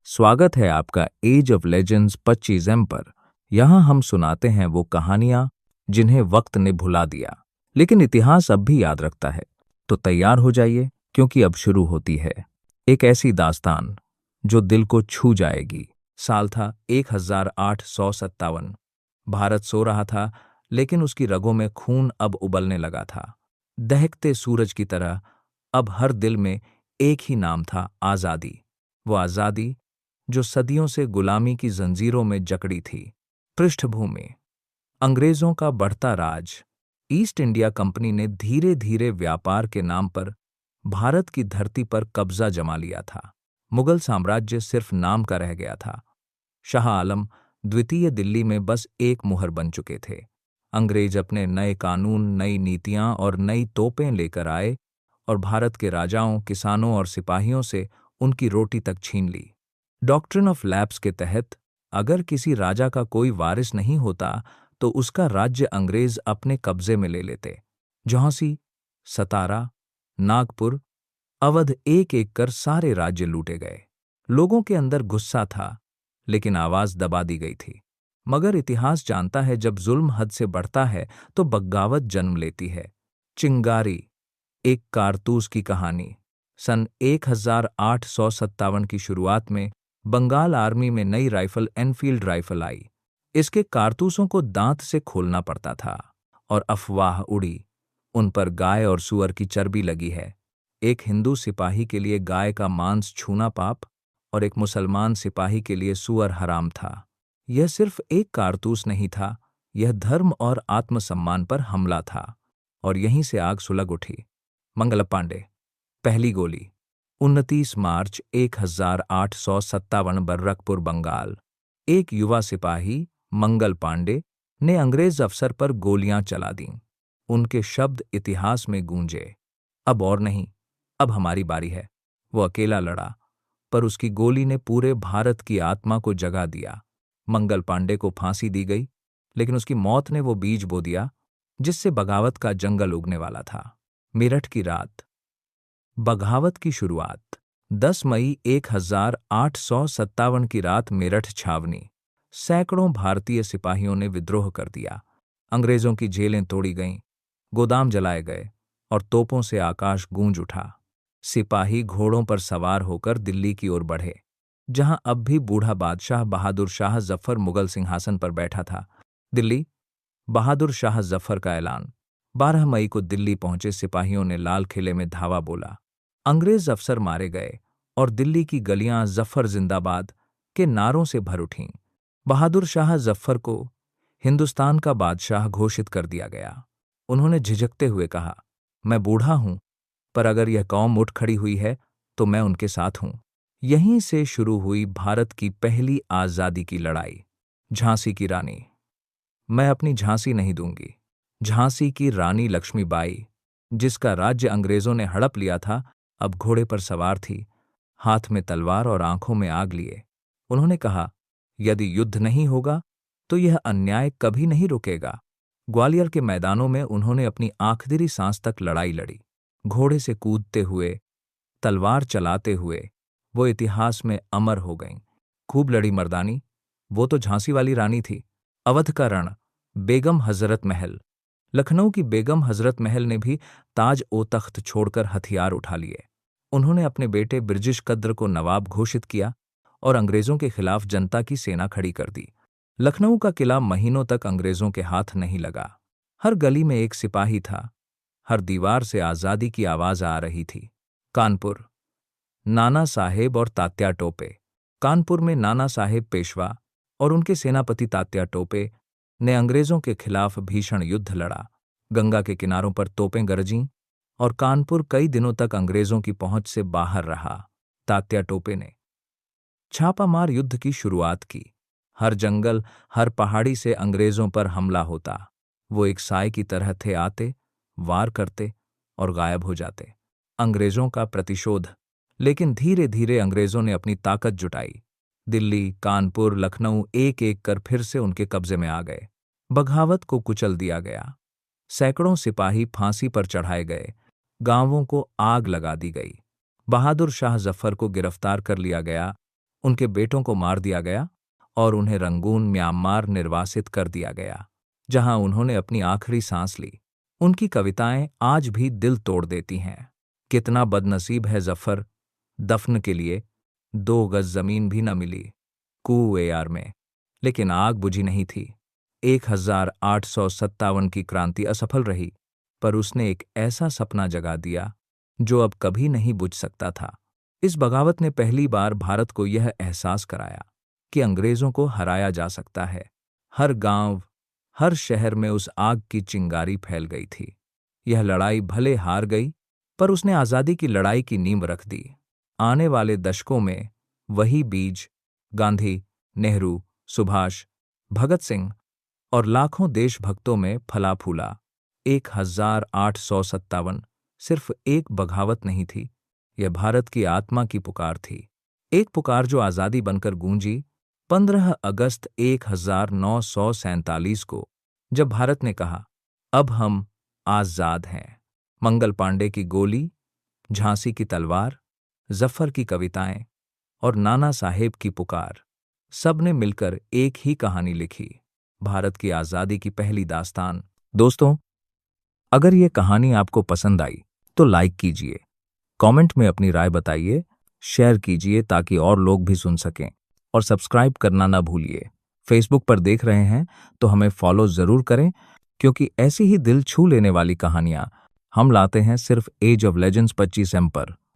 स्वागत है आपका एज ऑफ लेजेंड्स 25M पर। यहाँ हम सुनाते हैं वो कहानियाँ जिन्हें वक्त ने भुला दिया, लेकिन इतिहास अब भी याद रखता है। तो तैयार हो जाइए, क्योंकि अब शुरू होती है एक ऐसी दास्तान जो दिल को छू जाएगी। साल था 1857। भारत सो रहा था, लेकिन उसकी रगों में खून अब उबलने लगा था। दहकते सूरज की तरह अब हर दिल में एक ही नाम था, आज़ादी। वो आज़ादी जो सदियों से गुलामी की जंजीरों में जकड़ी थी। पृष्ठभूमि: अंग्रेजों का बढ़ता राज। ईस्ट इंडिया कंपनी ने धीरे धीरे व्यापार के नाम पर भारत की धरती पर कब्जा जमा लिया था। मुगल साम्राज्य सिर्फ नाम का रह गया था। शाह आलम द्वितीय दिल्ली में बस एक मुहर बन चुके थे। अंग्रेज अपने नए कानून, नई नीतियां और नई तोपें लेकर आए और भारत के राजाओं, किसानों और सिपाहियों से उनकी रोटी तक छीन ली। डॉक्ट्रिन ऑफ लैप्स के तहत अगर किसी राजा का कोई वारिस नहीं होता तो उसका राज्य अंग्रेज अपने कब्जे में ले लेते। झांसी, सतारा, नागपुर, अवध, एक एक कर सारे राज्य लूटे गए। लोगों के अंदर गुस्सा था, लेकिन आवाज दबा दी गई थी। मगर इतिहास जानता है, जब जुल्म हद से बढ़ता है तो बगावत जन्म लेती है। चिंगारी, एक कारतूस की कहानी। सन 1857 की शुरुआत में बंगाल आर्मी में नई राइफल एनफील्ड राइफल आई। इसके कारतूसों को दांत से खोलना पड़ता था और अफवाह उड़ी, उन पर गाय और सूअर की चर्बी लगी है। एक हिंदू सिपाही के लिए गाय का मांस छूना पाप और एक मुसलमान सिपाही के लिए सूअर हराम था। यह सिर्फ एक कारतूस नहीं था, यह धर्म और आत्मसम्मान पर हमला था। और यहीं से आग सुलग उठी। मंगल पांडे, पहली गोली। 29 मार्च 1857, बर्रकपुर, बंगाल। एक युवा सिपाही, मंगल पांडे, ने अंग्रेज अफसर पर गोलियां चला दीं। उनके शब्द इतिहास में गूंजे, अब और नहीं, अब हमारी बारी है। वो अकेला लड़ा, पर उसकी गोली ने पूरे भारत की आत्मा को जगा दिया। मंगल पांडे को फांसी दी गई, लेकिन उसकी मौत ने वो बीज बो दिया जिससे बगावत का जंगल उगने वाला था। मेरठ की रात। बगावत की शुरुआत 10 मई 1857 की रात। मेरठ छावनी। सैकड़ों भारतीय सिपाहियों ने विद्रोह कर दिया। अंग्रेजों की जेलें तोड़ी गईं, गोदाम जलाए गए और तोपों से आकाश गूंज उठा। सिपाही घोड़ों पर सवार होकर दिल्ली की ओर बढ़े, जहां अब भी बूढ़ा बादशाह बहादुर शाह जफर मुगल सिंहासन पर बैठा था। दिल्ली, बहादुर शाह जफर का ऐलान। 12 मई को दिल्ली पहुंचे सिपाहियों ने लाल किले में धावा बोला। अंग्रेज अफसर मारे गए और दिल्ली की गलियां जफर जिंदाबाद के नारों से भर उठीं। बहादुर शाह जफर को हिंदुस्तान का बादशाह घोषित कर दिया गया। उन्होंने झिझकते हुए कहा, मैं बूढ़ा हूं, पर अगर यह कौम उठ खड़ी हुई है तो मैं उनके साथ हूं। यहीं से शुरू हुई भारत की पहली आजादी की लड़ाई। झांसी की रानी। मैं अपनी झांसी नहीं दूंगी। झांसी की रानी लक्ष्मीबाई, जिसका राज्य अंग्रेजों ने हड़प लिया था, अब घोड़े पर सवार थी, हाथ में तलवार और आंखों में आग लिए। उन्होंने कहा, यदि युद्ध नहीं होगा तो यह अन्याय कभी नहीं रुकेगा। ग्वालियर के मैदानों में उन्होंने अपनी आखिरी सांस तक लड़ाई लड़ी। घोड़े से कूदते हुए, तलवार चलाते हुए वो इतिहास में अमर हो गईं। खूब लड़ी मर्दानी। वो तो झांसी वाली रानी थी। अवध का रण। बेगम हजरत महल। लखनऊ की बेगम हजरत महल ने भी ताज ओ तख्त छोड़कर हथियार उठा लिए। उन्होंने अपने बेटे ब्रिटिश कद्र को नवाब घोषित किया और अंग्रेजों के खिलाफ जनता की सेना खड़ी कर दी। लखनऊ का किला महीनों तक अंग्रेजों के हाथ नहीं लगा। हर गली में एक सिपाही था, हर दीवार से आज़ादी की आवाज आ रही थी। कानपुर। नाना साहेब और तात्या टोपे। कानपुर में नाना साहेब पेशवा और उनके सेनापति तात्या टोपे ने अंग्रेजों के खिलाफ भीषण युद्ध लड़ा। गंगा के किनारों पर तोपें गरजीं और कानपुर कई दिनों तक अंग्रेजों की पहुंच से बाहर रहा। तात्या टोपे ने छापामार युद्ध की शुरुआत की। हर जंगल, हर पहाड़ी से अंग्रेजों पर हमला होता। वो एक साए की तरह थे, आते, वार करते और गायब हो जाते। अंग्रेजों का प्रतिशोध। लेकिन धीरे धीरे अंग्रेजों ने अपनी ताकत जुटाई। दिल्ली, कानपुर, लखनऊ एक एक कर फिर से उनके कब्जे में आ गए। बगावत को कुचल दिया गया। सैकड़ों सिपाही फांसी पर चढ़ाए गए। गांवों को आग लगा दी गई। बहादुर शाह जफर को गिरफ्तार कर लिया गया उनके बेटों को मार दिया गया और उन्हें रंगून म्यांमार निर्वासित कर दिया गया, जहां उन्होंने अपनी आखिरी सांस ली। उनकी कविताएं आज भी दिल तोड़ देती हैं। कितना बदनसीब है जफर, दफन के लिए 2 गज जमीन भी न मिली कुएयार में, लेकिन आग बुझी नहीं थी। 1857 की क्रांति असफल रही, पर उसने एक ऐसा सपना जगा दिया जो अब कभी नहीं बुझ सकता था। इस बगावत ने पहली बार भारत को यह एहसास कराया कि अंग्रेजों को हराया जा सकता है। हर गांव, हर शहर में उस आग की चिंगारी फैल गई थी। यह लड़ाई भले हार गई, पर उसने आज़ादी की लड़ाई की नींव रख दी। आने वाले दशकों में वही बीज गांधी, नेहरू, सुभाष, भगत सिंह और लाखों देशभक्तों में फला फूला। 1857 सिर्फ एक बगावत नहीं थी, यह भारत की आत्मा की पुकार थी। एक पुकार जो आज़ादी बनकर गूंजी 15 अगस्त 1947 को, जब भारत ने कहा, अब हम आज़ाद हैं। मंगल पांडे की गोली, झांसी की तलवार, जफर की कविताएं और नाना साहेब की पुकार, सब ने मिलकर एक ही कहानी लिखी, भारत की आज़ादी की पहली दास्तान। दोस्तों, अगर ये कहानी आपको पसंद आई तो लाइक कीजिए, कमेंट में अपनी राय बताइए, शेयर कीजिए ताकि और लोग भी सुन सकें, और सब्सक्राइब करना ना भूलिए। फेसबुक पर देख रहे हैं तो हमें फॉलो ज़रूर करें, क्योंकि ऐसी ही दिल छू लेने वाली कहानियां हम लाते हैं सिर्फ एज ऑफ लेजेंड्स 25M पर।